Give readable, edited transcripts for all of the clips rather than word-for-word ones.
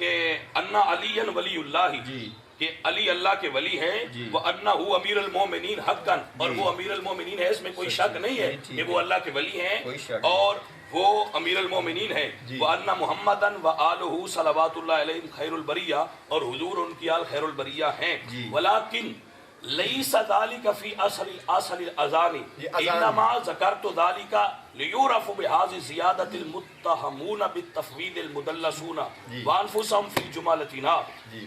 کہ انا علی ولی اللہ، کہ علی اللہ کے ولی ہیں، وہ انا ہو امیر المومنین حقا، اور وہ امیر المومنین ہے، اس میں کوئی شک نہیں ہے کہ وہ اللہ کے ولی ہیں اور وہ امیر المومنین ہیں، وہ انا محمدن و آلہ صلوات اللہ علیہ خیر البریہ، اور حضور ان کی آل خیر البریہ ہیں، ولیکن لیس ذالک فی اصل الاذان انما ذکرت ذالک لیعرف بہذه زیادۃ المتہمون بالتفویض المدلسون وانفسهم فی جملتنا۔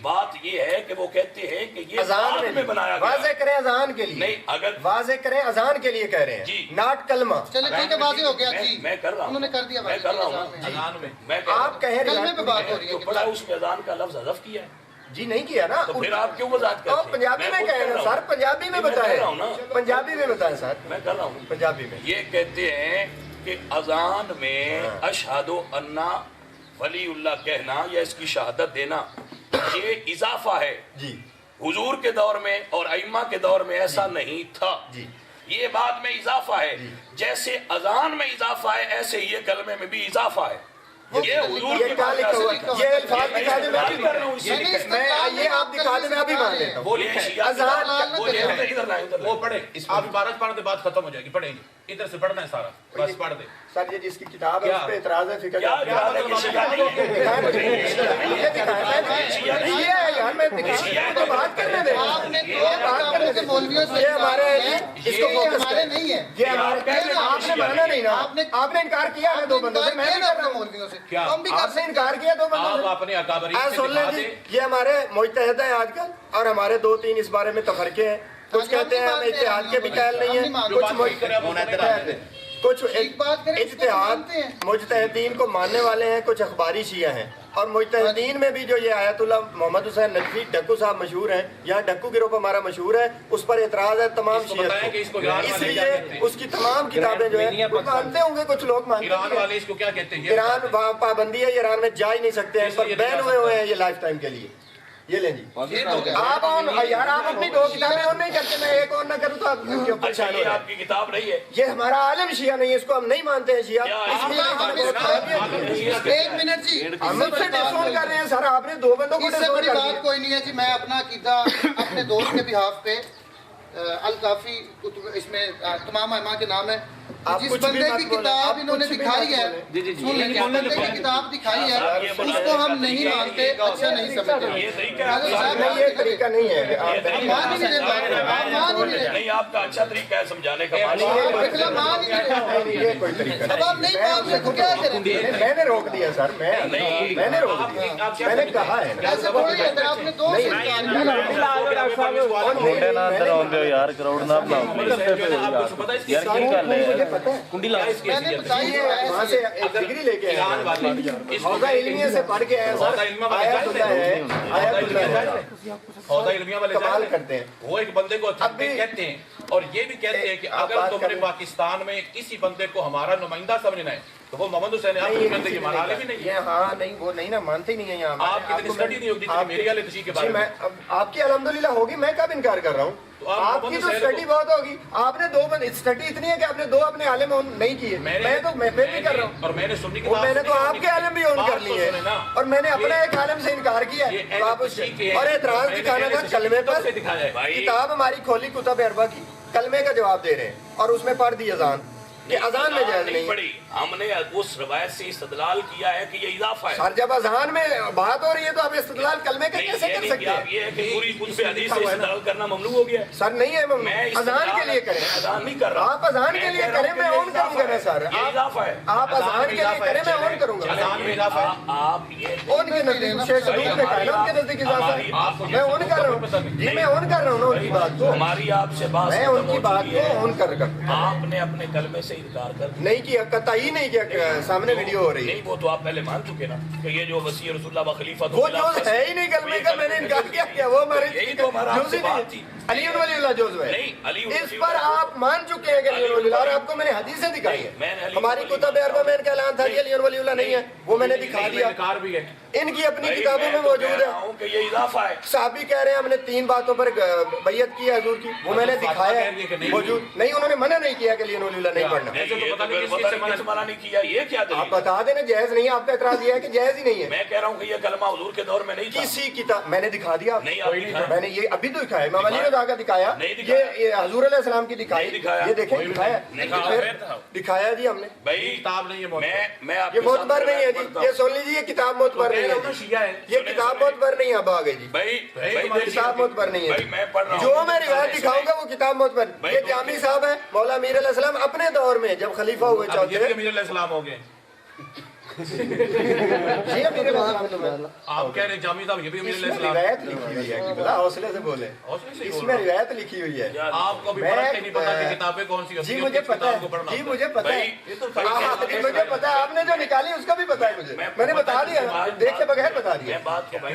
بات یہ ہے کہ وہ کہتے ہیں کہ یہ بعد میں بنایا گیا۔ واضح کریں اذان کے لیے، نہیں اگر واضح کریں اذان کے لیے کہہ رہے ہیں، جی ناٹ کلمہ۔ چلے ٹھیک ہے، واضح ہو گیا جی، میں کر رہا ہوں، انہوں نے کر دیا، میں کر رہا ہوں اذان میں میں آپ کہہ رہے کلمے ہیں پہ بات ہو رہی ہے تو پڑا اس میں اذان کا لفظ حذف کیا ہے، جی نہیں کیا نا، تو پھر آپ کیوں وضاحت کرتے ہیں؟ پنجابی میں خود کہہ کر رہے رہا ہیں ہوں۔ سر، پنجابی میں میں کر بتائیں، رہا ہوں نا، پنجابی میں بتائیں سر، میں کر رہا ہوں پنجابی میں۔ یہ کہتے ہیں کہ اذان میں اشہد انا ولی اللہ کہنا یا اس کی شہادت دینا یہ اضافہ ہے۔ جی حضور کے دور میں اور ائمہ کے دور میں ایسا نہیں تھا، جی یہ بعد میں اضافہ ہے۔ جیسے اذان میں اضافہ ہے ایسے یہ کلمے میں بھی اضافہ ہے۔ یہ حضور یہ کی کیا بات لکھا ہوا ہے؟ یہ الفاظ دکھا دیں، میں بات کر رہا ہوں، اسی یہ لیے میں یہ آپ دکھا دیں، میں ابھی مان لیتا ہوں۔ وہ لکھا ہے اذان وہ ادھر لائیں ادھر وہ پڑھے، آپ عبارت پڑھنے کے بعد ختم ہو جائے گی، پڑھیں گے ادھر سے پڑھنا ہے سارا، بس پڑھ دیں۔ سر یہ جس کی کتاب ہے اس پہ اعتراض ہے، فکر کیا ارادہ ہے کہ شیعہ نہیں ہے؟ دکھائیں مجھے، یہ دکھائیں، یہ ہے یار، میں دکھائیں تو بات کرنے دیں، آپ نے دو کتابوں کے مولویوں سے یہ ہمارے اس کو یہ فوکس ہمارے کریں، نہیں ہے، یہ ہمارے آپ نے مانا نہیں نا، آپ نے انکار کیا ہے دو بندوں سے، میں بھی کر رہا ہوں، مولویوں سے کیا؟ ہم بھی آپ نے انکار کیا دو بندوں آپ سے۔ اپنے اکابرین سے سن لیں دکھا جی، دیں۔ یہ ہمارے مجتہد ہیں آج کل، اور ہمارے دو تین اس بارے میں تفرقے ہیں، کچھ کہتے ہیں ہم اتحاد کے بھی قائل نہیں ہیں، کچھ اتحاد مجتہدین کو ماننے والے ہیں، کچھ اخباری شیعہ ہیں، اور مجتہدین میں بھی جو یہ آیت اللہ محمد حسین نجفی ڈھکو صاحب مشہور ہیں، یہاں ڈھکو گروپ ہمارا مشہور ہے، اس پر اعتراض ہے تمام شیعہ کو، اس لیے اس کی تمام کتابیں جو ہیں وہ مانتے ہوں گے، کچھ لوگ مانتے ایران ہیں۔ والے اس کو کیا کہتے ہیں؟ ایران وہاں پابندی ہے، ایران میں جا ہی نہیں سکتے ہیں، اس پر بین ہوئے ہیں یہ لائف ٹائم کے لیے۔ یہ لیں جی، آپ یار آپ اپنی دو کتابیں اور نہیں کرتے، میں ایک اور نہ کروں تو آپ کیوں پریشان ہو یہ رہے ہیں؟ آپ کی کتاب نہیں ہے، یہ ہمارا عالم شیعہ نہیں ہے، اس کو ہم نہیں مانتے ہیں شیعہ، اس لیے ایک منٹ جی، ہم مجھ سے ڈسون کر رہے ہیں سر، آپ نے دو بندوں کو اس سے ڈسون بڑی کر بات دیا۔ کوئی نہیں ہے جی، میں اپنا عقیدہ اپنے دوست کے بہاف پہ الکافی اس میں تمام ائمہ کے نام ہے، جس بندے کی کتاب انہوں نے دکھائی ہے، سن لیں، جس بندے کی کتاب دکھائی ہے اس کو ہم نہیں مانتے، اچھا نہیں سمجھتے۔ نہیں یہ طریقہ نہیں ہے، آپ مان ہی نہیں رہے، آپ مان ہی نہیں رہے، نہیں آپ کا اچھا طریقہ ہے سمجھانے کا، آپ اکلا مان ہی نہیں رہے، یہ کوئی طریقہ اب آپ نہیں مان رہے تو کیا کریں؟ میں نے روک دیا سر، میں نے روک دیا، میں نے کہا ہے نا۔ ایسے تھوڑی ہے، اگر آپ نے دو سے انکار یار کروڑ نہ مجھے پتہ ہے، کنڈی لا میں نے بتائی ہے، وہاں سے ایک ڈگری لے کے ایران والے حوضہ علمیہ سے پڑھ کے آیا سر، آیت اللہ ہے، آیت اللہ ہے، حوضہ علمیہ والے کمال کرتے ہیں۔ وہ ایک بندے کو تھپے کہتے ہیں، اور یہ بھی کہتے ہیں کہ اگر تم نے پاکستان میں کسی بندے کو ہمارا نمائندہ سمجھنا ہے تو وہ محمد حسین آپ کے بندے کی مانا بھی نہیں ہے۔ ہاں نہیں وہ نہیں نا مانتے ہی نہیں ہیں یہاں۔ آپ کی اتنی اسٹڈی نہیں ہوگی جتنی میری علیہ تشیع کے بارے میں۔ آپ کی الحمدللہ ہوگی، میں کب انکار کر رہا ہوں؟ آپ کی تو اسٹڈی بہت ہوگی، آپ نے دو اسٹڈی اتنی ہے کہ آپ نے دو اپنے عالم نہیں کیے، میں تو میں پھر بھی کر رہا ہوں، اور میں نے سنی میں نے تو آپ کے عالم بھی اون کر لیے، اور میں نے اپنے ایک عالم سے انکار کیا ہے، تو آپ اس اور اعتراض دکھانا تھا کلمے پر۔ کتاب ہماری کھولی کتب اربع کی، کلمے کا جواب دے رہے ہیں، اور اس میں پڑھ دی اذان کہ اذان میں جائز نہیں پڑی، ہم نے اس روایت سے استدلال کیا ہے کہ یہ اضافہ ہے۔ سر جب اذان میں بات ہو رہی ہے تو آپ استدلال کلمے کا کیسے کر سکتے ہیں؟ یہ ہے کہ پوری کتب حدیث سے استدلال کرنا ممنوع ہو گیا ہے۔ سر نہیں ہے، میں اذان کے لیے کریں، اذان نہیں کر رہا، آپ اذان کے لیے کریں، میں اون کروں گا نا سر، یہ اضافہ ہے، آپ اذان کے لیے کریں، میں اون کروں گا۔ اذان میں اضافہ ہے۔ آپ یہ ان کے نزدیک شیخ صدوق نے کہا نا، ان کے نزدیک اضافہ ہے، میں اون کر رہا ہوں جی، میں اون کر رہا ہوں نا ان کی بات کو، ہماری آپ سے بات میں ان کی بات کو اون کر آپ نے اپنے کلمے سے انکار کر دیا۔ نہیں کیا، قطعی نہیں کیا، سامنے ویڈیو ہو رہی ہے، نہیں وہ تو آپ پہلے مان چکے نا کہ یہ جو وسیع رسول اللہ و خلیفہ وہ جو ہے ہی نہیں کلمے کا، میں نے انکار کیا، وہ ہماری یہی تو ہمارا آپ سے بات تھی۔ अली वलीउल्लाह जुज़्व है। नहीं, अली इस पर आप मान चुके हैं कि अली वलीउल्लाह, और आपको मैंने हदीसें दिखाई है। हमारी कुतुब अरबा में इनका ऐलान था कि अली वलीउल्लाह नहीं है, वो मैंने दिखा दिया। भी है इनकी अपनी किताबों में मौजूद है कि ये इजाफा है। साहबी कह रहे हैं हमने 3 बातों पर बैयत की है हुजूर की, वो मैंने दिखाया है मौजूद नहीं। उन्होंने मना नहीं किया कि अली वलीउल्लाह नहीं पढ़ना। मना नहीं किया, ये क्या आप बता देना जायज नहीं है, आपका एतराज ये है कि जायज ही नहीं है। मैं कह रहा हूँ कि ये कलमा हुजूर के दौर में नहीं था। किसी किताब मैंने दिखा दिया, नहीं मैंने ये अभी तो दिखाया, इमाम अली रज़ा का दिखाया, ये हुजूर अलैहि सलाम की दिखाई, ये देखें दिखाया दिखाया जी हमने। भाई किताब नहीं है, मैं ये मोतबर नहीं है जी, ये सुन लीजिए, ये किताब मोतबर नहीं है, ये किताब मोतबर नहीं है। अब आ गई जी भाई किताब मोतबर नहीं है। मैं पढ़ रहा हूँ, जो मैं रिवायत दिखाऊंगा वो किताब मोतबर। ये जामी साहब है, मौला अमीर अलैहि सलाम अपने दौर में जब खलीफा हुए चौथे, अमीर अलैहिस्सलाम हो गए। ये मेरे आप कह रहे जामी साहब ये भी अमीर अलैहिस्सलाम। रिवायत लिखी हुई है कि भला हौसले से बोले, इसमें रिवायत लिखी हुई है। आपको भी पता नहीं पता कि किताबें कौन सी होती जी है? मुझे पता है, जी मुझे पता है, जी मुझे पता है, आपने जो निकाली उसका भी पता है मुझे, मैंने बता दिया, देखे बगैर बता दिया।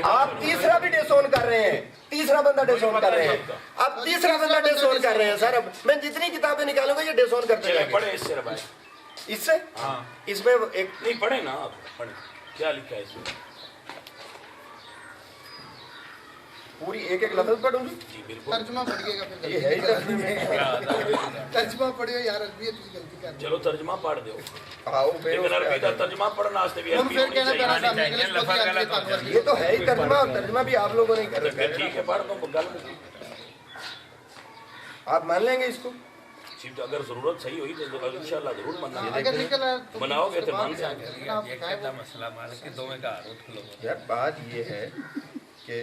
आप तीसरा भी डिसोन कर रहे हैं, तीसरा बंदा डिसोन कर रहे हैं, अब तीसरा बंदा डिसोन कर रहे हैं सर। अब मैं जितनी किताबें निकालूंगा ये डिसोन करते जाएंगे। पढ़े इससे भाई, इससे इसमें एक नहीं पढ़े ना आप, पढ़े क्या लिखा है इसमें? पूरी एक एक लफ्ज पढ़ूंगी जी बिल्कुल, तर्जुमा पढ़िएगा फिर ये है ही तर्जुमे। तर्जुमा पढ़ियो यार, अरबी तुझे गलती कर चलो तर्जमा पढ़ दो, आओ लेकिन अरबी का तर्जमा पढ़ना आस्ते भी हम अरबी फिर होनी कहना चाहिए। पैना सामने इंग्लिश बोलती है ताकवर ये तो है ही तर्जुमा, और तर्जुमा भी आप लोगों ने कर रखा है। ठीक है पढ़ दो, गल आप मान लेंगे इसको? सिर्फ अगर जरूरत सही हुई तो इंशाल्लाह जरूर मनाएंगे। अगर निकल आए तो मनाओगे तो मान जाएंगे। आप बताएं मसला मालिक के दो में का आरोप खलो यार बात ये है कि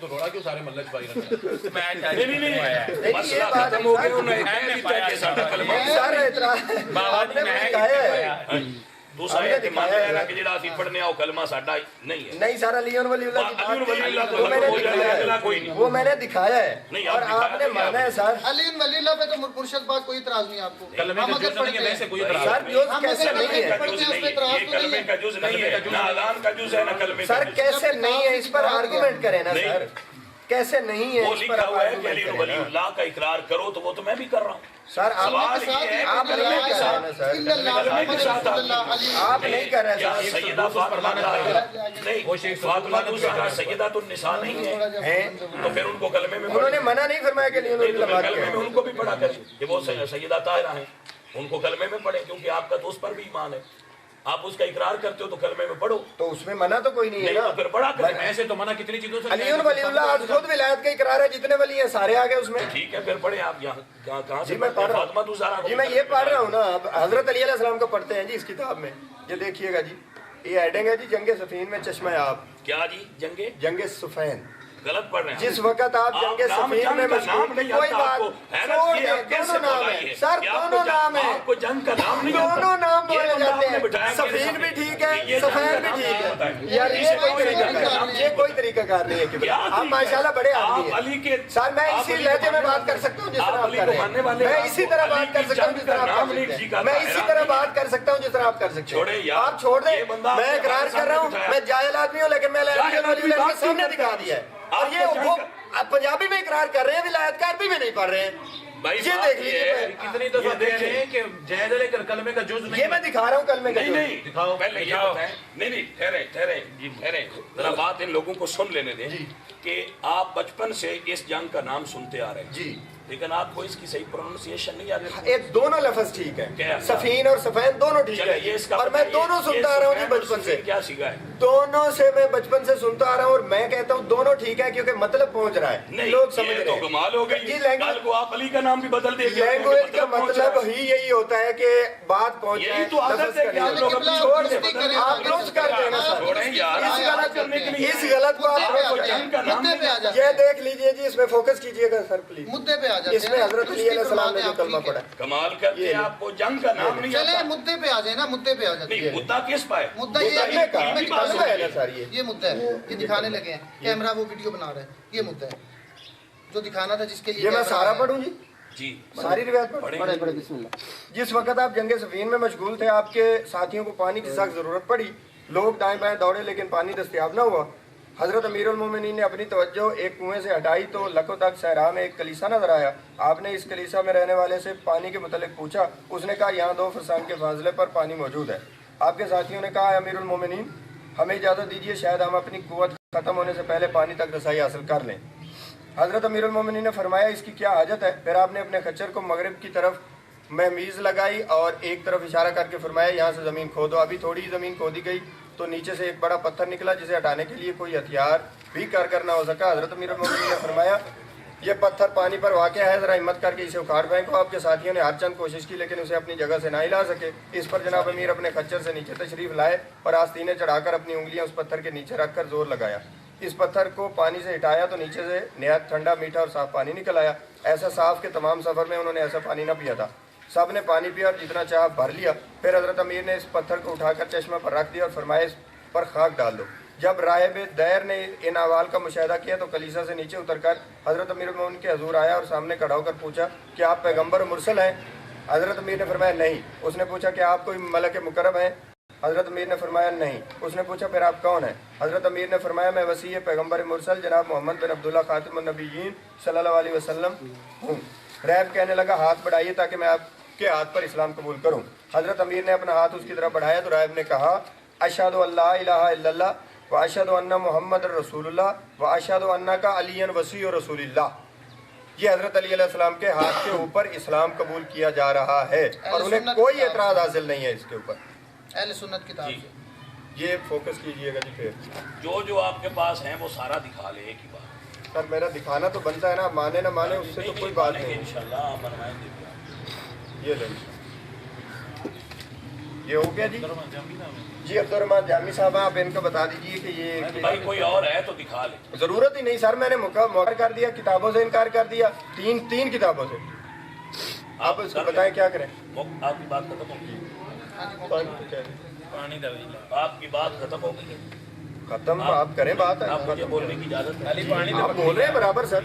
तो रोड़ा क्यों सारे मल्लज भाई रहते नहीं मसला खत्म हो गया, उन्हें लिखा के साथ कलमा सर इतना आपने दिखाया है, दूसरा है कि मान लेना कि जेड़ा ਅਸੀਂ पढ़ने आओ कलमा साडा नहीं है। नहीं सर अली वलीउल्लाह की अली वलीउल्लाह बात तो वो मैंने कोई दिखाया है, कोई नहीं। वो मैंने दिखाया है नहीं, और आप आपने दिखाया माना है सर। अली वलील्लाह पे तो मुर्शद बात कोई इतराज नहीं आपको। कलमे हम का अगर जुज़ नहीं है, पढ़ते वैसे हैं कोई इतराज सर नहीं। जुज़ हम कैसे अगर नहीं है पढ़ते हैं, उस पे ये इतराज तो कलमे नहीं का है। जुज़ नहीं है, ना अज़ान का जुज़ है ना कलमे का सर जुज़। कैसे नहीं है, इस पर आर्गुमेंट करें ना नहीं। सर, कैसे नहीं है वो इस लिखा पर हुआ है कि आर्गुमेंट अली करें ना। वलीउल्लाह का इकरार करो, तो वो तो मैं भी कर रहा हूँ। सर आप सवाल ये है आप कलमे नहीं के कर साथ रहे हैं सर, इल्लल्लाह के साथ आप नहीं कर रहे क्या हैं सर। सैयदा फातिमा नहीं, फातिमा दूसरा सैयदा तो निसा नहीं है, हैं? तो फिर उनको कलमे में उन्होंने मना नहीं फरमाया कि नहीं, तो वलीउल्लाह फिर बात कलमे में करें। उनको भी पढ़ा करें कि वो सैयदा ताहिरा हैं, उनको कलमे में पढ़े, क्योंकि आपका तो उस पर भी ईमान है, आप उसका इकरार करते हो तो कलमे में पढ़ो, तो उसमें मना तो कोई नहीं है नहीं ना। तो फिर पढ़ा करें। ऐसे तो मना कितनी चीजों से अली वलीउल्लाह आज खुद विलायत का इकरार है, जितने वली हैं सारे आ गए उसमें। ठीक है फिर पढ़े आप, यहाँ कहाँ जी से मैं पढ़ रहा फातिमा हूँ, दूसरा जी मैं ये पढ़ रहा हूँ ना। अब हजरत अली अलैहि सलाम को पढ़ते हैं जी इस किताब में, ये देखिएगा जी, ये हेडिंग है जी जंगे सफीन में चश्मा आप, क्या जी जंगे जंगे सुफैन। गलत पढ़ रहे हैं जिस वक्त आप जंगे नाम सफीन में जंग का मशहूर, नाम नहीं कोई आता बात आपको, हैरत छोड़ ये दें, आप कैसे दोनों नाम बोला है ये? सर, कि आपको दोनों नाम है, आपको जंग का नाम नहीं आता। दोनों नाम ये बोले बंदा जाते आपने बिठाया हैं, कि सफीन भी ठीक है, ये सफेद भी नाम ठीक नाम बताएं। है। यार ये कोई तरीका, ये कोई तरीकाकार नहीं है कि आप माशाल्लाह बड़े आदमी आप अली हैं के सर। मैं आप इसी अली लहजे को में मानने बात कर वाले- सकता हूँ जिस तरह आप आप अली कर को रहे मानने हैं, वाले मैं आपको इसी तरह अली बात की कर सकता हूँ जंग जिस का तरह आप नाम कर नहीं सकते हैं, सीखा मैं था, इसी हैरान तरह नहीं बात कर सकता हूँ जिस तरह आप कर सकते छोड़े हैं। यार, आप छोड़ ये दें, बंदा मैं आपके इकरार सामने कर रहा हूँ, बिठाया। मैं जाहिल आदमी हूँ, लेकिन मैं जाहिल आदमी के बात सामने क्यों दिखा करते दिया है। हैं? और ये आपको वो जंग आप पंजाबी में इकरार कर रहे हैं, विलायत का अरबी में नहीं पढ़ रहे हैं। भाई ये बात देख ये लीजिए, है, कितनी दफा देख रहे हैं कि जायज है लेकिन कलमे का जुज़ नहीं ये मैं दिखा रहा हूँ कल में नहीं नहीं दिखाओ। पहले ये बताएं, नहीं ठहरे ठहरे ठहरे जरा बात इन लोगों को सुन लेने दें कि आप बचपन से इस जंग का नाम सुनते आ रहे हैं जी, लेकिन आपको इसकी सही प्रोनाउंसिएशन नहीं आती। एक दोनों लफ्ज ठीक क्या? है, सफीन और सफैन दोनों ठीक चलिए, ये है, इसका और मैं दोनों सुनता आ रहा हूँ जी बचपन से, क्या सीखा है? दोनों से मैं बचपन से सुनता आ रहा हूँ, और मैं कहता हूँ दोनों ठीक है क्योंकि मतलब पहुंच रहा है, नहीं लोग समझ ये रहे तो हैं। कमाल हो गई। जी, कल को आप अली का नाम भी बदल देंगे, लैंग्वेज का पहुंच रहा मतलब है। ही यही होता है कि बात पहुंच यही जाए, तो आदत लफ्ज है का कि आप नहीं। लोग अपनी छोड़ सोच दें, बदल आप दुरुस्त कर देना सर, छोड़ें यार, इस याद गलत करने के लिए इस गलत को आप मुद्दे पे आ रोक जाए, का नाम मुद्दे पे आ जाए, ये देख लीजिए जी, इसमें फोकस कीजिएगा सर प्लीज। मुद्दे पे आ जाते हैं। इसमें हजरत अली अलैहि सलाम ने जो कलमा पढ़ा, कमाल करके ये आपको जंग का नाम नहीं चले आता। मुद्दे पे आ जाए ना, मुद्दे पे आ जाते नहीं हैं। मुद्दा किस पाए? मुद्दा ये मुद्दा है का कि की बात कलमा है ना सर, ये मुद्दा है, ये दिखाने लगे हैं, कैमरा वो वीडियो बना रहा है, ये मुद्दा है जो दिखाना था, जिसके लिए ये मैं कैमरा सारा है। पढ़ूं जी, जी सारी रिवायत पढ़ें। पढ़े। जिस वक्त आप जंगे सफीन में मशगूल थे, आपके साथियों को पानी की सख्त जरूरत पड़ी, लोग दाएं बाएं दौड़े लेकिन पानी दस्तयाब न हुआ, हज़रत अमीरुल मोमिनीन ने अपनी तवज्जो एक कुएं से हटाई तो लको तक सहरा में एक कलीसा नजर आया। आपने इस कलीसा में रहने वाले से पानी के मुतल्लिक पूछा। उसने कहा यहाँ 2 फरसान के फासले पर पानी मौजूद है। आपके साथियों ने कहा अमीरुल मोमिनीन हमें इजाज़त दीजिए, शायद हम अपनी कुव्वत ख़त्म होने से पहले पानी तक रसाई हासिल कर लें। हज़रत अमीरुल मोमिनीन ने फरमाया इसकी क्या हाजत है। फिर आपने अपने खच्चर को मगरिब की तरफ महमीज़ लगाई और एक तरफ इशारा करके फरमाया यहाँ से ज़मीन खोदो। अभी थोड़ी ज़मीन खोदी गई तो नीचे से एक बड़ा पत्थर निकला जिसे हटाने के लिए कोई हथियार भी कारगर ना हो सका। हज़रत अमीरुल मोमिनीन ने फरमाया ये पत्थर पानी पर वाक़ है, ज़रा हिम्मत करके इसे उखाड़ फेंको। आपके साथियों ने हर चंद कोशिश की लेकिन उसे अपनी जगह से ना हिला सके। इस पर जनाब अमीर अपने खच्चर से नीचे तशरीफ़ लाए और आस्तीनें चढ़ाकर अपनी उंगलियां उस पत्थर के नीचे रखकर जोर लगाया। इस पत्थर को पानी से हटाया तो नीचे से नहायत ठंडा, मीठा और साफ़ पानी निकल आया। ऐसा साफ़ के तमाम सफ़र में उन्होंने ऐसा पानी न पिया था। सब ने पानी पिया और जितना चाह भर लिया। फिर हज़रत अमीर ने इस पत्थर को उठाकर चश्मे पर रख दिया और फरमाया इस पर खाक डाल दो। जब राहिब दैर ने इन अहवाल का मुशाहिदा किया तो कलीसा से नीचे उतरकर हज़रत अमीरुल मोमिनीन के हजूर आया और सामने खड़ा होकर पूछा कि आप पैगम्बर और मुरसल हैं। हज़रत अमीर ने फरमाया नहीं। उसने पूछा कि आप कोई मलक मुकर्रम हैं। हज़रत अमीर ने फरमाया नहीं। उसने पूछा फिर आप कौन हैं। हज़रत अमीर ने फरमाया मैं वसीय पैगम्बर मुरसल जनाब मोहम्मद बिन अब्दुल्ला खातिमुन नबिय्यीन सल्लल्लाहु अलैहि वसल्लम हूँ। राहिब कहने लगा हाथ बढ़ाइए ताकि मैं आपके हाथ पर इस्लाम कबूल करूँ। हज़रत अमीर ने अपना हाथ उसकी तरफ बढ़ाया तो राहिब ने कहा अशहदु अल्ला इलाहा इल्लल्लाह व अशहदु अन्ना मुहम्मद रसूलुल्लाह व अशहदु अन्ना का अलीन वसी और रसूलुल्लाह। ये हज़रत अली अलैहिस्सलाम के हाथ के ऊपर इस्लाम कबूल किया जा रहा है और उन्हें कोई एतराज़ हासिल नहीं है इसके ऊपर। अहले सुन्नत किताब से ये फोकस कीजिएगा जी। फिर जो आपके पास है वो सारा दिखा ले एक ही बार। सर मेरा दिखाना तो बनता है ना, माने ना माने उससे तो कोई बात नहीं। इंशाल्लाह आप बनवाएंगे। ये ले ये हो गया जी। जी अब्दुर्रहमान जामी साहब आप इनको बता दीजिए कि ये भाई कोई और है तो दिखा ले। ज़रूरत ही नहीं सर, मैंने मुकर कर दिया, किताबों से इनकार कर दिया, तीन किताबों से। आप इसको बताएं क्या करें। आपकी बात खत्म हो गई। पानी आपकी बात खत्म हो गई। खत्म आप करें बात। आप मुझे बोलने की इजाजत है। पानी आप बोल रहे हैं बराबर सर।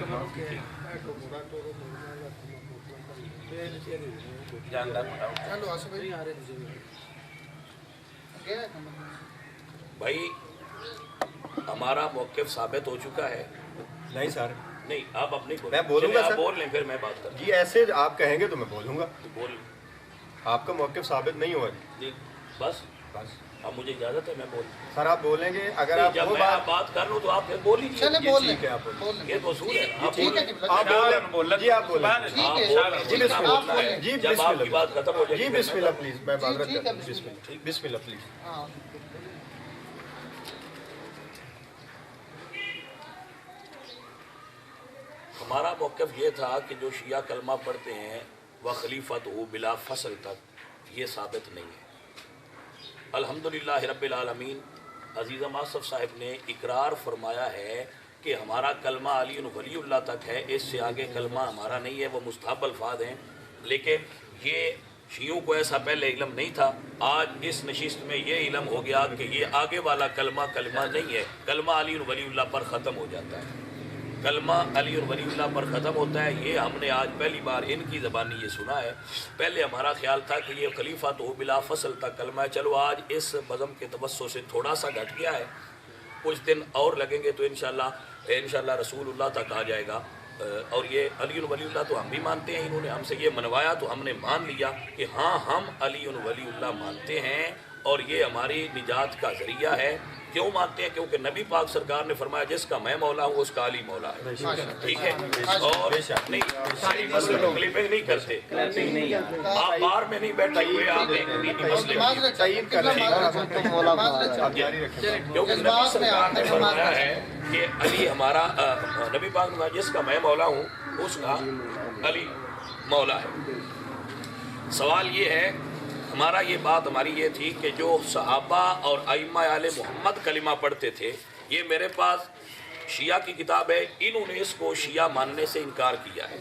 चलो आसिफ भाई हमारा मौक़िफ़ साबित हो चुका है। नहीं सर नहीं आप अपनी मैं बोलूंगा आप सर। बोल लें फिर मैं बात कर जी ऐसे आप कहेंगे तो मैं बोलूंगा। बोल आपका मौक़िफ़ साबित नहीं हुआ जी बस अब मुझे इजाजत है मैं बोल। सर आप बोलेंगे अगर आप जब वो मैं बात कर लूँ तो आप फिर बोल लीजिए। चले बोल ठीक है आप ये तो असूल है। आप ठीक है आप बोलें जी। आप बोलें जी बिस्मिल्लाह जी जब आपकी बिस्मिल्लाह बात खत्म हो जाएगी जी बिस्मिल्लाह प्लीज मैं माजरत ठीक है, करता हूं। बिस्मिल्लाह प्लीज। हाँ हमारा मौक़िफ़ ये था कि जो शिया कलमा पढ़ते हैं वह खलीफत हो बिला फसल तक ये साबित नहीं है। अल्हम्दुलिल्लाह रब्बिल आलमीन अज़ीज़ आसफ़ साहब ने इकरार फरमाया है कि हमारा कलमा अली वलीउल्लाह तक है, इससे आगे कलमा हमारा नहीं है, वो मुस्तहब अल्फाज हैं। लेकिन ये शियों को ऐसा पहले इल्म नहीं था। आज इस नशिस्त में ये इल्म हो गया कि ये आगे वाला कलमा नहीं है। कलमा अली वलीउल्लाह पर ख़त्म हो जाता है। कलमा अली और वलीउल्लाह पर ख़त्म होता है। ये हमने आज पहली बार इनकी ज़बानी ये सुना है। पहले हमारा ख्याल था कि ये खलीफा तो बिला फसल तक कलमा है। चलो आज इस बज़म के तवस्सुस से थोड़ा सा घट गया है, कुछ दिन और लगेंगे तो इंशाल्लाह रसूलुल्लाह तक आ जाएगा। और ये अली और वलीउल्लाह तो हम भी मानते हैं, इन्होंने हमसे ये मनवाया तो हमने मान लिया कि हाँ हम अली और वलीउल्लाह मानते हैं और ये हमारी निजात का ज़रिया है। क्यों मानते हैं? क्योंकि नबी पाक सरकार ने फरमाया जिसका मैं मौला हूँ उसका अली मौला है। ठीक है और नहीं सारी मसले तकलीफें नहीं करते। आप बार में नहीं बैठे हुए, आप क्योंकि नबी सरकार ने फरमाया है कि अली हमारा नबी पाक ने जिसका मैं मौला हूँ उसका अली मौला है। सवाल ये है हमारा ये बात हमारी ये थी कि जो सहाबा और अइम्मा आले मोहम्मद कलिमा पढ़ते थे, ये मेरे पास शिया की किताब है, इन्होंने इसको शिया मानने से इनकार किया है।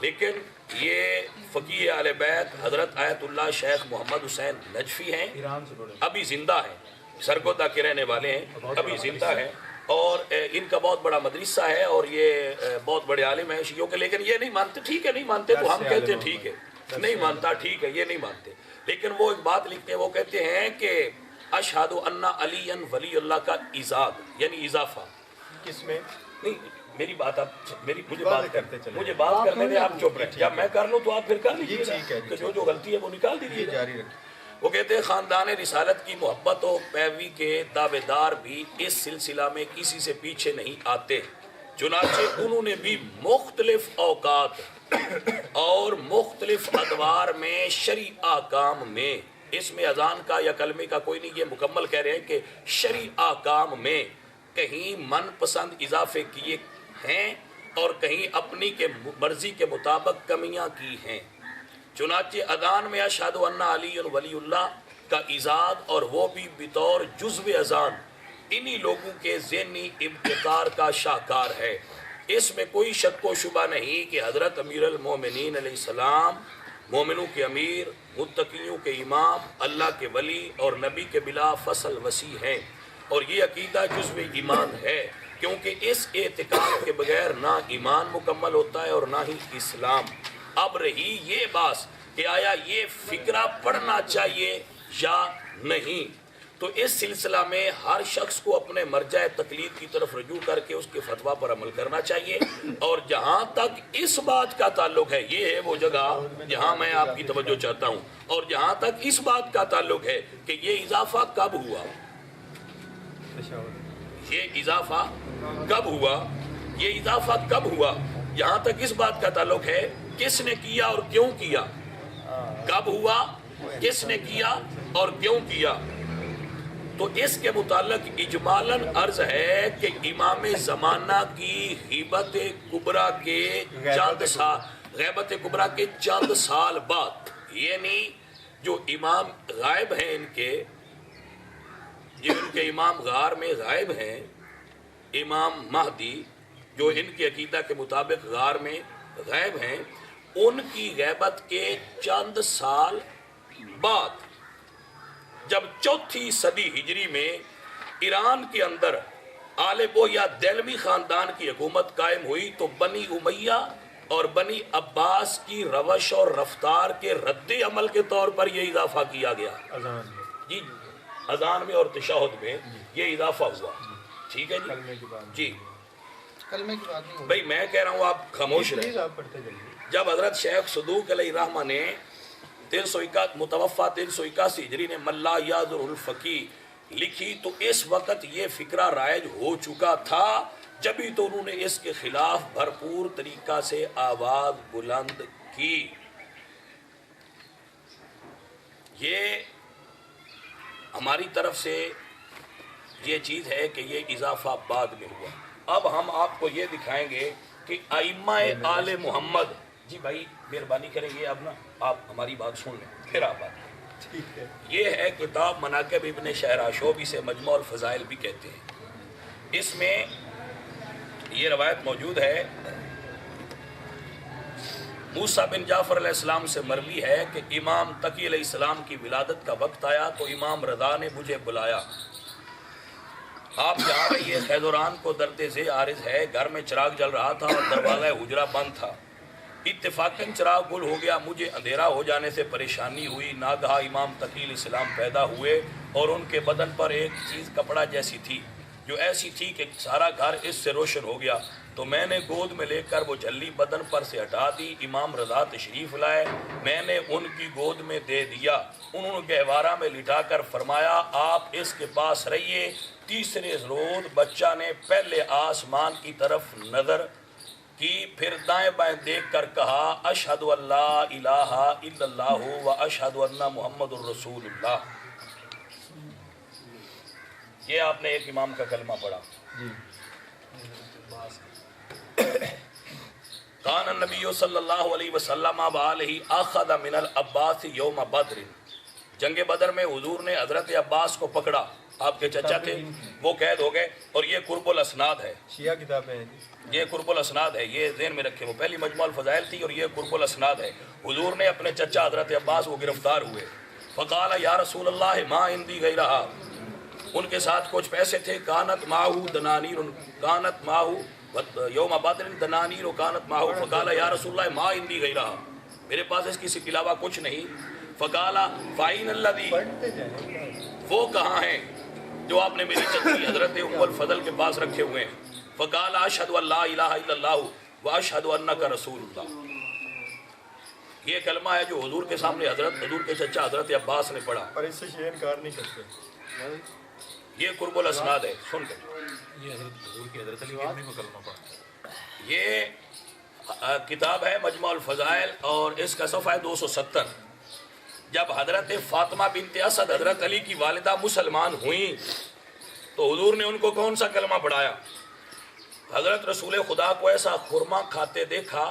लेकिन ये फ़कीह आले बैत हज़रत आयतुल्लाह शेख मोहम्मद हुसैन नजफ़ी हैं, अभी ज़िंदा हैं, सरगोदा के रहने वाले हैं, अभी ज़िंदा हैं और इनका बहुत बड़ा मदरसा है और ये बहुत बड़े आलिम हैं शियों के। लेकिन ये नहीं मानते। ठीक है नहीं मानते तो हम कहते हैं ठीक है, नहीं मानता ठीक है, ये नहीं मानते। लेकिन वो एक बात लिखते हैं, वो कहते हैं कि अशहदु अन्ना अलीयन वलीउल्लाह का इज़ाद यानी इजाफा کس میں نہیں میری بات آپ مجھے بات کرنے دیں, آپ چپ رہیں, یا میں کر لوں تو آپ پھر کر لیجیے, جو غلطی ہے وہ نکال دیجیے. جاری رکھیں. وہ کہتے ہیں خاندان رسالت کی محبت و پیروی کے دعوے دار بھی اس سلسلہ میں کسی سے پیچھے نہیں آتے, چنانچہ انہوں نے بھی مختلف اوقات اور مختلف ادوار میں شرعی احکام میں, اس میں اذان کا یا کلمے کا کوئی نہیں, یہ مکمل کہہ رہے ہیں کہ شرعی احکام میں کہیں من پسند اضافے کیے ہیں اور کہیں اپنی کے مرضی کے مطابق کمیاں کی ہیں. چنانچہ اذان میں اشہد ان علی ولی اللہ کا ایجاد اور وہ بھی بطور جزو اذان انہی لوگوں کے ذہنی ابتکار کا شاہکار ہے. اس میں کوئی شک و شبہ نہیں کہ حضرت امیر المومنین علیہ السلام مومنوں کے امیر, متقیوں کے امام, اللہ کے ولی اور نبی کے بلا فصل وسیع ہیں, اور یہ عقیدہ جزو ایمان ہے, کیونکہ اس اعتقاد کے بغیر نہ ایمان مکمل ہوتا ہے اور نہ ہی اسلام. اب رہی یہ بات کہ آیا یہ فکرہ پڑھنا چاہیے یا نہیں, تو اس سلسلہ میں ہر شخص کو اپنے مرجع تقلید کی طرف رجوع کر کے اس کے فتویٰ پر عمل کرنا چاہیے. اور جہاں تک اس بات کا تعلق ہے, یہ ہے وہ جگہ جہاں میں آپ کی توجہ چاہتا ہوں, اور جہاں تک اس بات کا تعلق ہے کہ یہ اضافہ کب ہوا, یہ اضافہ کب ہوا, یہ اضافہ کب ہوا, یہاں تک اس بات کا تعلق ہے کس نے کیا اور کیوں کیا, کب ہوا, کس نے کیا اور کیوں کیا. تو اس کے متعلق اجمالاً عرض ہے کہ امام زمانہ کی غیبت کبریٰ کے چند سال بعد, یعنی جو امام غائب ہیں ان کے امام غار میں غائب ہیں, امام مہدی جو ان کے عقیدہ کے مطابق غار میں غائب ہیں, ان کی غیبت کے چند سال بعد جب 4 صدی ہجری میں ایران کے اندر آلبو یا دہلوی خاندان کی حکومت قائم ہوئی, تو بنی امیہ اور بنی عباس کی روش اور رفتار کے رد عمل کے طور پر یہ اضافہ کیا گیا. جی اذان میں اور تشہد میں یہ اضافہ ہوا. ٹھیک ہے جی, کلمے کی بات نہیں بھائی میں کہہ رہا ہوں آپ خاموش رہیں. جب حضرت شیخ صدوق علیہ الرحمہ نے متوفہ 381 ہجری نے ملا یاذر الفقی لکھی, تو اس وقت یہ فکرہ رائج ہو چکا تھا, جبھی تو انہوں نے اس کے خلاف بھرپور طریقہ سے آواز بلند کی. یہ ہماری طرف سے یہ چیز ہے کہ یہ اضافہ بعد میں ہوا. اب ہم آپ کو یہ دکھائیں گے کہ ائمہ آل محمد, جی بھائی مہربانی کریں گے, اب نا آپ ہماری بات سن لیں پھر آپ بات. یہ ہے کتاب مناقب ابن شہراشوب, اسے مجموع الفضائل بھی کہتے ہیں. اس میں یہ روایت موجود ہے, موسیٰ بن جعفر علیہ السلام سے مروی ہے کہ امام تقی علیہ السلام کی ولادت کا وقت آیا تو امام رضا نے مجھے بلایا, آپ جا رہیے, خیزوران کو درد سے عارض ہے, گھر میں چراغ جل رہا تھا اور دروازہ حجرہ بند تھا. اتفاقاً چراغ گل ہو گیا, مجھے اندھیرا ہو جانے سے پریشانی ہوئی. ناگہا امام تقی علیہ السلام پیدا ہوئے اور ان کے بدن پر ایک چیز کپڑا جیسی تھی جو ایسی تھی کہ سارا گھر اس سے روشن ہو گیا. تو میں نے گود میں لے کر وہ جھلی بدن پر سے ہٹا دی. امام رضا تشریف لائے, میں نے ان کی گود میں دے دیا. انہوں نے گہوارہ میں لٹا کر فرمایا آپ اس کے پاس رہیے. تیسرے روز بچہ نے پہلے آسمان کی طرف نظر کی, پھر دائیں بائیں دیکھ کر کہا اشہد ان لا الہ الا اللہ و اشہد ان محمد الرسول اللہ. یہ آپ نے ایک امام کا کلمہ پڑھا. کان النبی صلی اللہ علیہ وسلم وآلہ اخذ من العباس یوم بدر, جنگ بدر میں حضور نے حضرت عباس کو پکڑا, آپ کے چچا تھے, وہ قید ہو گئے. اور یہ قرب الاسناد ہے, شیعہ کتاب ہے, یہ قرب الاسناد ہے, یہ ذہن میں رکھے. وہ پہلی مجموع الفضائل تھی اور یہ قرب الاسناد ہے. حضور نے اپنے چچا حضرت عباس وہ گرفتار ہوئے. فقال یا رسول اللہ ما عندی غیرہا, ان کے ساتھ کچھ پیسے تھے. کانت ماہو دنانیر, کانت ماہو یوم بدر دنانیر و کانت ماہو. فقال یا رسول اللہ ما عندی غیرہا, میرے پاس اس کی علاوہ کچھ نہیں. فقال فائن الذی, وہ کہاں ہیں جو آپ نے میری چچی حضرت ام الفضل کے پاس رکھے ہوئے ہیں. फ़क़ाल अशहदु अल्ला इलाहा इल्लल्लाहु व अशहदु अन्नका रसूलुल्लाह। ये कलमा है जो हुजूर के सामने हुजूर के चचा हजरत अब्बास ने पढ़ा और इससे शिया इनकार नहीं करते। ये कुर्बुल असनाद है, सुन कर ये हुजूर के हजरत अली वाली में कलमा पढ़ा। ये किताब है मजमुअल फ़ज़ाइल और इसका सफ़ा है 270। जब हजरत फातिमा बिनते असद हजरत अली की वालिदा मुसलमान हुई तो हुजूर ने उनको कौन सा कलमा पढ़ाया? हजरत रसूल खुदा को ऐसा खुरमा खाते देखा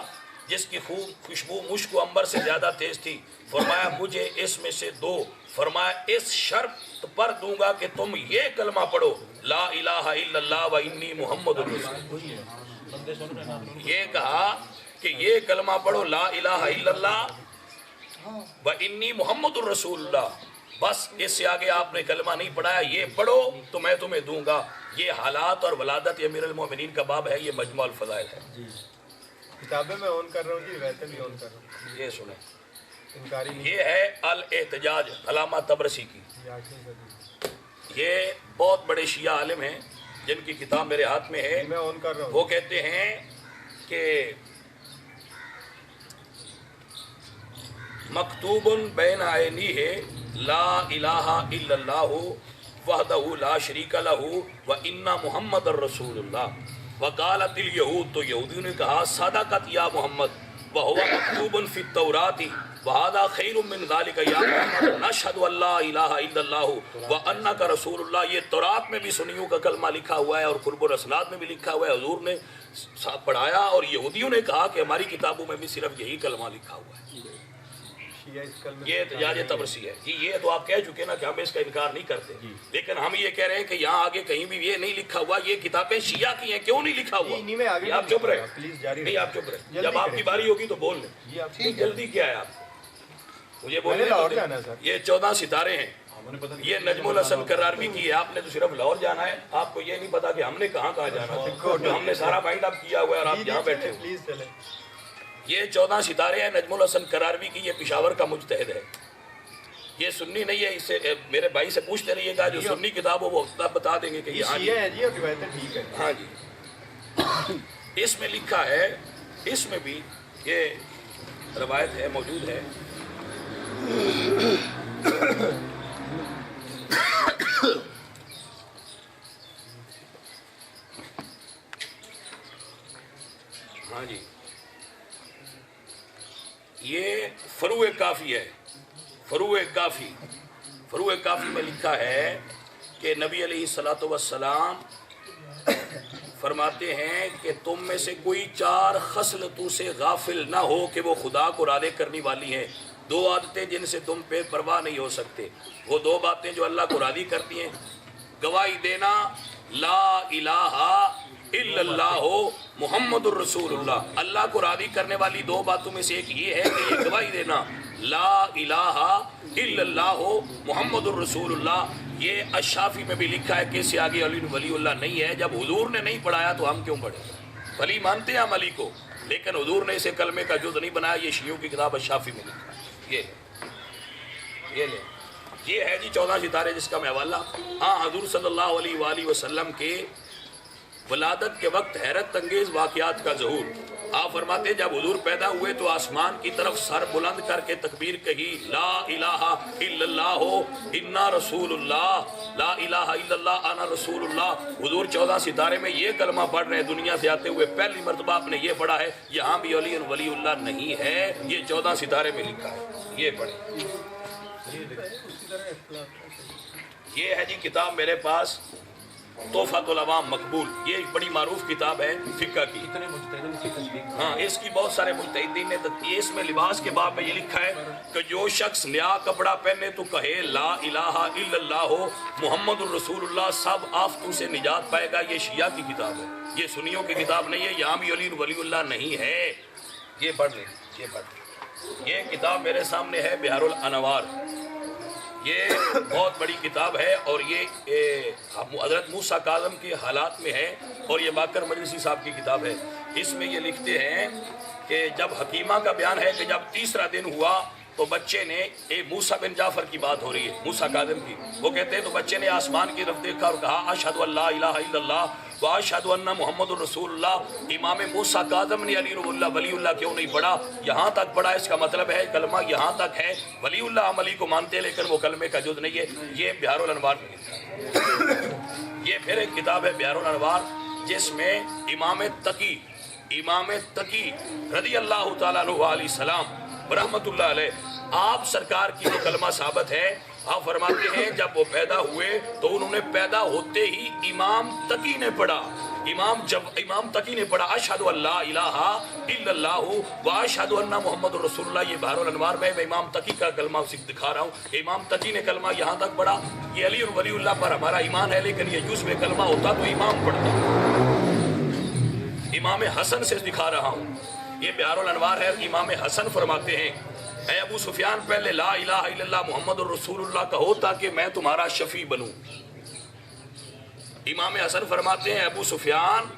जिसकी खूब खुशबू मुश्क अंबर से ज्यादा तेज थी। फरमाया मुझे इसमें से दो। फरमाया इस शर्त पर दूंगा कि तुम ये कलमा पढ़ो, ला इलाहा इल्लल्लाह व इन्नी मुहम्मदुर रसूलुल्लाह। ये कहा कि ये कलमा पढ़ो, ला इलाहा इल्लल्लाह व इन्नी मुहम्मदुर रसूलुल्लाह। बस इससे आगे आपने कलमा नहीं पढ़ाया, ये पढ़ो तो मैं तुम्हें दूंगा। ये हालात और वलादत अमीरुल मोमिनीन का बाब है, ये मजमुअल फ़ज़ाइल है। किताबें मैं ऑन कर रहा हूँ जी, रिवायतें भी ऑन कर रहा हूँ। ये सुने, इनकारी नहीं। ये है अल एहतजाज अलामा तबरसी की। ये 8वीं सदी। ये बहुत बड़े शिया आलिम हैं जिनकी किताब मेरे हाथ में है। मैं ऑन कर रहा हूँ। वो कहते हैं कि मकतूबुन बैन आयनी है ला इलाहा इल्लल्लाहु वहदहु ला शरीका लहु व इन्ना मुहम्मदुर रसूलुल्लाह। वकालतिल यहूद, तो यहूदियों ने कहा सदक़त या मोहम्मद व हुवा मकतूबुन फी तौराती व हादा खैरुम मिन ज़ालिका या मोहम्मद नशहदु अल्ला इलाहा इल्लल्लाहु व अन्नका रसूलुल्लाह। ये तौरात में भी सुन्नियों का कलमा लिखा हुआ है और कुर्बुल असनाद में भी लिखा हुआ है, हुजूर ने पढ़ाया। और यहूदियों ने कहा कि हमारी किताबों में भी सिर्फ यही कलमा लिखा हुआ है। ये एहतजाज तबरसी है जी। ये तो आप कह चुके ना कि हम इसका इनकार नहीं करते, लेकिन हम ये कह रहे हैं कि यहाँ आगे कहीं भी ये नहीं लिखा हुआ। ये किताबें शिया की हैं, क्यों नहीं लिखा हुआ? आगे आप चुप रहे, प्लीज जारी नहीं आप चुप रहे। जब आपकी बारी होगी तो बोल लें। जल्दी क्या है आपको? मुझे बोलने लाहौर जाना है सर। ये 14 सितारे हैं। ये नजमुल हसन करारवी की है। आपने तो सिर्फ लाहौर जाना है, आपको ये नहीं पता कि हमने कहाँ कहाँ जाना है। जो हमने सारा बाइंड अप किया हुआ है और आप यहाँ बैठे हो। प्लीज चले। ये 14 सितारे हैं नजमुल हसन करारवी की। ये पेशावर का मुजतहिद है, ये सुन्नी नहीं है। इससे मेरे भाई से पूछते रहिएगा, जो सुन्नी किताब हो वो तब बता देंगे कि ये हाँ जी है जी और रिवायतें ठीक है। हाँ जी। इसमें लिखा है, इसमें भी ये रवायत है, मौजूद है। हाँ जी, ये फरूए काफ़ी है। फरूए काफ़ी में लिखा है कि नबी अलैहिस्सलातु वस्सलाम फरमाते हैं कि तुम में से कोई 4 खसलतों से गाफिल ना हो कि वो खुदा को राज़ी करने वाली हैं। 2 आदतें जिनसे तुम पे परवाह नहीं हो सकते। वो 2 बातें जो अल्लाह को राज़ी करती हैं, गवाही देना ला इलाहा इल्लल्लाहु मुहम्मदुर रसूलुल्लाह। अल्लाह को राज़ी करने वाली 2 बातों में से एक ये है कि ये गवाही देना ला इलाहा इल्लल्लाहु मुहम्मदुर रसूलुल्लाह। ये अशाफी में भी लिखा है कि इससे आगे अली वलीउल्लाह नहीं है। जब हुजूर ने नहीं पढ़ाया तो हम क्यों पढ़े? वली मानते हैं हम अली को, लेकिन हुजूर ने इसे कलमे का जुज़ नहीं बनाया। ये शियों की किताब अशाफी में लिखा है। ये ले, ये है जी 14 सितारे जिसका मैं हवाला। हाँ, हुजूर सल्लल्लाहु अलैहि वसल्लम के वलादत के वक्त हैरत अंगेज वाक़यात का ज़हूर। आप फरमाते जब हुजूर पैदा हुए तो आसमान की तरफ सर बुलंद करके तकबीर कही, ला इलाहा इल्लल्लाहु इन्ना रसूलुल्लाह, ला इलाहा इल्लल्लाह अना रसूलुल्लाह। हुजूर 14 सितारे में ये कलमा पढ़ रहे हैं। दुनिया से आते हुए पहली मरतबा आपने ये पढ़ा है। यहाँ भी अली वलीउल्लाह नहीं है, ये 14 सितारे में लिखा है। ये पढ़े। ये है जी किताब मेरे पास, तोहफातुल अवाम मकबूल। ये एक बड़ी मारूफ किताब है फिक्का की। हाँ, इसकी बहुत सारे मुजतहिदीन ने इसमें लिबास के बाब में ये लिखा है कि जो शख्स नया कपड़ा पहने तो कहे ला इलाहा इल्लल्लाहु मुहम्मदुर रसूलुल्लाह, सब आफतों से निजात पाएगा। ये शिया की किताब है, ये सुन्नियों की किताब नहीं है। यहाँ भी अली वलीउल्लाह नहीं है। ये पढ़ लें, ये पढ़। ये किताब मेरे सामने है, बिहारुल अनवार। ये बहुत बड़ी किताब है और ये हज़रत मूसा काज़म के हालात में है और ये बाकर मजलिसी साहब की किताब है। इसमें ये लिखते हैं कि जब हकीमा का बयान है कि जब 3रा दिन हुआ तो बच्चे ने, एक मूसा बिन जाफ़र की बात हो रही है, मूसा काज़म की, वो कहते हैं तो बच्चे ने आसमान की तरफ देखा और कहा अशहदु अल्ला इलाहा इल्लल्लाह व अशहदु अन्ना मुहम्मदुर रसूलुल्लाह। इमाम मूसा काज़म ने अली वलीउल्लाह क्यों नहीं पढ़ा, यहाँ तक पढ़ा। इसका मतलब है कलमा यहाँ तक है, वलीउल्लाह हम अली को मानते हैं लेकिन वो कलमे का जुज़ नहीं है। ये बिहारुल अनवार में लिखा है। ये फिर एक किताब है बिहारुल अनवार, जिसमें इमाम तकी रज़ी अल्लाह तआला अन्हु अलैहि सलाम रहमतुल्लाह अलैह आप सरकार की जो कलमा साबित है, आप फरमाते हैं जब वो पैदा हुए तो उन्होंने पैदा होते ही इमाम तकी ने पढ़ा। इमाम तकी ने पढ़ा अशहदु अल्ला इलाहा इल्लल्लाहु व अशहदु अन्ना मुहम्मदुर रसूलुल्लाह। ये बहरुल अनवार में मैं इमाम तकी का कलमा दिखा रहा हूँ। इमाम तकी ने कलमा यहाँ तक पढ़ा। ये अली और वलीउल्लाह पर हमारा ईमान है, लेकिन ये जुज़ में कलमा होता तो इमाम पढ़ता। इमाम हसन से दिखा रहा हूँ, ये बिहारुल अनवार है। इमाम हसन फरमाते हैं, ऐ अबू सुफियान पहले ला इलाहा इल्लल्लाह मुहम्मदुर रसूलुल्लाह कहो ताकि मैं तुम्हारा शफी बनूं। इमाम हसन फरमाते हैं अबू सुफियान,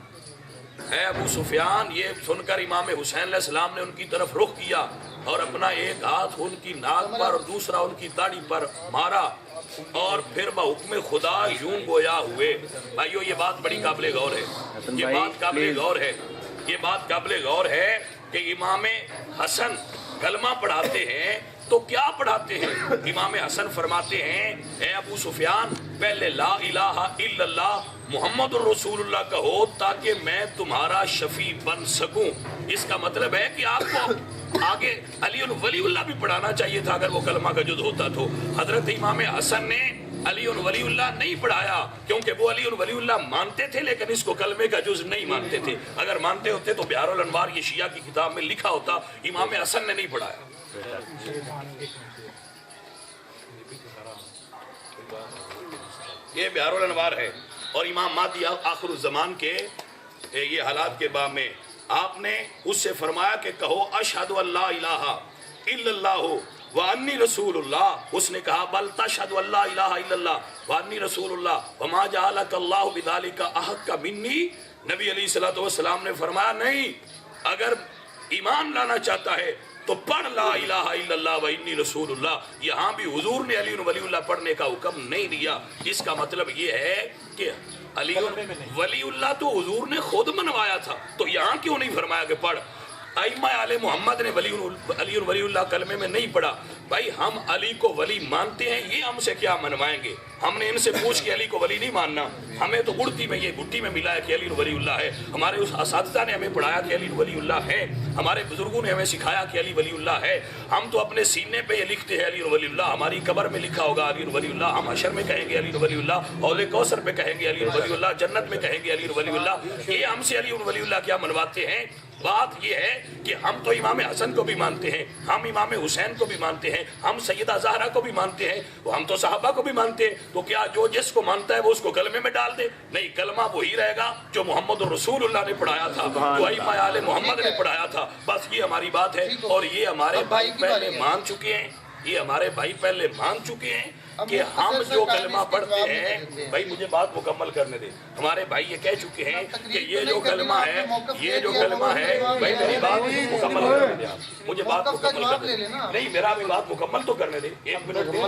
ये सुनकर इमाम हुसैन अलैहिस्सलाम ने उनकी तरफ रुख किया और अपना एक हाथ उनकी नाक पर और दूसरा उनकी दाढ़ी पर मारा और फिर बहुक्म खुदा यूं गोया हुए। भाइयों, ये बात बड़ी काबिल गौर है। ये बात काबिल गौर है कि इमाम हसन कलमा पढ़ाते हैं तो क्या पढ़ाते हैं। इमाम हसन फरमाते हैं, ए अबू सुफियान पहले ला इलाहा इल्लल्लाह मुहम्मदुर रसूलुल्लाह कहो ताकि मैं तुम्हारा शफी बन सकूं। इसका मतलब है कि आपको आगे अली और वलीउल्लाह भी पढ़ाना चाहिए था अगर वो कलमा का जुज़ होता तो। हजरत इमाम हसन ने अली और वलीउल्लाह नहीं पढ़ाया क्योंकि वो अली और वलीउल्लाह मानते थे लेकिन इसको कलमे का जुज़ नहीं मानते थे। अगर मानते होते तो बिहारुल अनवार ये शिया की किताब में लिखा होता। इमाम हसन ने नहीं पढ़ाया। ये बिहारुल अनवार है। और इमाम महदी आखिर ज़मान के ये हालात के बाद में आपने उससे फरमाया कि कहो अशहदु अल्ला इलाहा इल्लल्लाहु व अन्नी रसूलुल्लाह। उसने कहा बल तशहदु अल्ला इलाहा इल्लल्लाह व अन्नी रसूलुल्लाह व मा जअलकल्लाहु बिज़ालिका अहक्का मिन्नी। नबी अलैहिस्सलातु वस्सलाम ने फरमाया, नहीं, अगर ईमान लाना चाहता है तो पढ़ ला इलाहा इल्लल्लाह व इन्नी रसूलुल्लाह। यहाँ भी हुजूर ने अली और वलीउल्लाह पढ़ने का हुक्म नहीं दिया। इसका मतलब ये है कि अली और वलीउल्लाह तो हुजूर ने खुद मनवाया था, तो यहाँ क्यों नहीं फरमाया कि पढ़। अइम्मा आले मोहम्मद ने अली और वलीउल्लाह कलमे में नहीं पढ़ा। भाई, हम अली को वली मानते हैं, ये हमसे क्या मनवाएंगे। हमने इनसे पूछ के अली को वली नहीं मानना। हमें तो गुड़ती में ये गुट्टी में मिला है कि अली और वलीउल्लाह है। हमारे उस असातिज़ा ने हमें पढ़ाया कि अली और वलीउल्लाह है। हमारे बुजुर्गों ने हमें सिखाया कि अली वलीउल्लाह है। हम तो अपने सीने पे ये लिखते हैं अली और वलीउल्लाह। हमारी कब्र में लिखा होगा अली और वलीउल्लाह। हम हशर में कहेंगे अली और वलीउल्लाह, औले कौसर पे कहेंगे अली और वलीउल्लाह, जन्नत में कहेंगे अली और वलीउल्लाह। ये हमसे अली और वलीउल्लाह क्या मनवाते हैं। बात ये है कि हम तो इमाम हसन को भी मानते हैं, हम इमाम हुसैन को भी मानते हैं, हम सैयदा ज़हरा को भी मानते हैं, वो हम तो साहबा को भी मानते हैं। तो क्या जो जिसको मानता है वो उसको कलमे में डाल दे? नहीं, कलमा वही रहेगा जो मोहम्मद रसूलुल्लाह ने पढ़ाया था, जो अइम्मा आले मोहम्मद ने पढ़ाया था। बस ये हमारी बात है। और ये हमारे भाई पहले मान चुके हैं, कि हम जो कलमा पढ़ते हैं। भाई, मुझे बात मुकम्मल करने दे। हमारे भाई ये कह चुके हैं कि ये जो कलमा है, भाई मेरी बात मुकम्मल करने दे। आप मुझे बात मुकम्मल करने दे। नहीं, मेरा भी बात मुकम्मल तो करने दे। 1 मिनट दे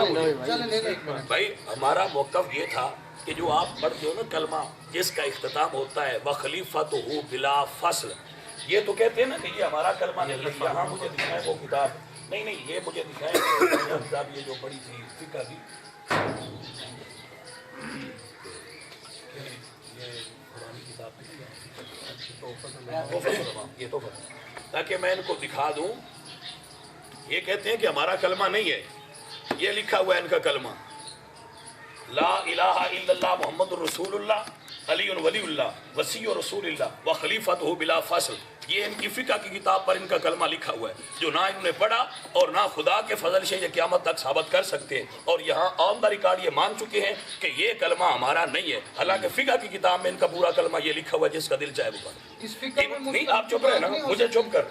भाई। हमारा मौक़िफ़ ये था कि जो आप पढ़ते हो ना कलमा, जिसका इख्तिताम होता है व खलीफतुहु बिला फ़स्ल। ये तो कहते हैं ना कि ये हमारा कलमा नहीं है। यहाँ मुझे दिखाए वो किताब, नहीं, ये मुझे दिखाए किताब, ये जो पढ़ी थी फिक़ह की, ये तो ताकि मैं इनको दिखा दूं। ये कहते हैं कि हमारा कलमा नहीं है, ये लिखा हुआ है इनका कलमा, ला इलाहा इल्लल्लाह मुहम्मदुर रसूलुल्लाह अली वलीउल्लाह वसी रसूलुल्लाह व खलीफतुहु बिला फ़स्ल। ये इनकी फ़िक़ह की किताब पर इनका कलमा लिखा हुआ है, जो ना इन्होंने पढ़ा और ना खुदा के फजल से ये क़यामत तक साबित कर सकते हैं। और यहाँ ऑन द रिकॉर्ड ये मान चुके हैं कि ये कलमा हमारा नहीं है। हालांकि फ़िक़ह की किताब में इनका पूरा कलमा ये लिखा हुआ है, जिसका दिल चाहे वो पढ़े। नहीं, आप चुप रहे ना, मुझे चुप कर।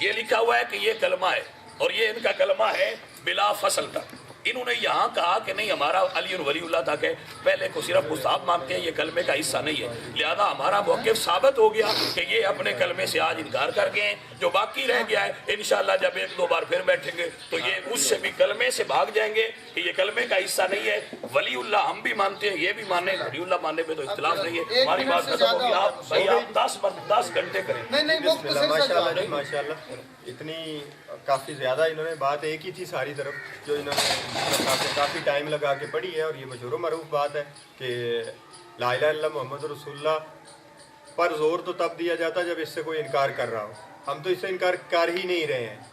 ये लिखा हुआ है कि ये कलमा है और ये इनका कलमा है बिला फ़स्ल का। इन्होंने यहाँ कहा कि नहीं हमारा अली वलीउल्लाह तक है, पहले को सिर्फ मुस्ताहब मानते हैं, ये कलमे का हिस्सा नहीं है, लिहाजा हमारा मौक़िफ़ साबित हो गया कि ये अपने कलमे से आज इनकार कर गए हैं। जो बाकी रह गया है इंशाअल्लाह जब एक दो बार फिर बैठेंगे तो ये उससे भी कलमे से भाग जाएंगे कि ये कलमे का हिस्सा नहीं है। वलीउल्लाह हम भी मानते हैं, ये भी माने, वलीउल्लाह मानने पे तो इख्तिलाफ नहीं है। हमारी बात खत्म होगी। आप भाई आप 10 घंटे करें। नहीं माशाल्लाह इतनी काफ़ी ज़्यादा इन्होंने बात एक ही थी सारी तरफ, जो इन्होंने काफ़ी टाइम लगा के पढ़ी है, और ये मशहूर मरूफ बात है कि ला इलाहा इल्लल्लाह मुहम्मद रसूलुल्लाह पर जोर तो तब दिया जाता जब इससे कोई इनकार कर रहा हो। हम तो इससे इनकार कर ही नहीं रहे हैं।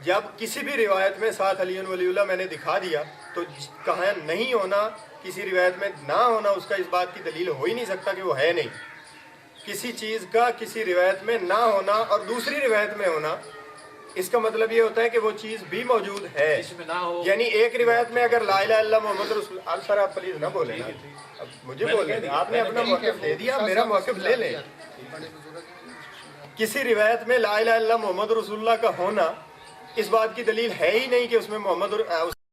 जब किसी भी रिवायत में साथ अली वलीउल्लाह मैंने दिखा दिया तो कहाँ नहीं होना, किसी रिवायत में ना होना, उसका इस बात की दलील हो ही नहीं सकता कि वो है नहीं। किसी चीज़ का किसी रिवायत में ना होना और दूसरी रिवायत में होना, इसका मतलब ये होता है कि वो चीज़ भी मौजूद है। यानी एक रिवायत में अगर ला इलाहा इल्लल्लाह मुहम्मद रसूल, आप सर आप प्लीज़ ना बोलें, अब मुझे बोलने दें, आपने अपना मौक़िफ़ दे दिया, मेरा मौक़िफ़ ले लें। किसी रिवायत में ला इलाहा इल्लल्लाह मुहम्मद रसूलुल्लाह का होना इस बात की दलील है ही नहीं कि उसमें मोहम्मद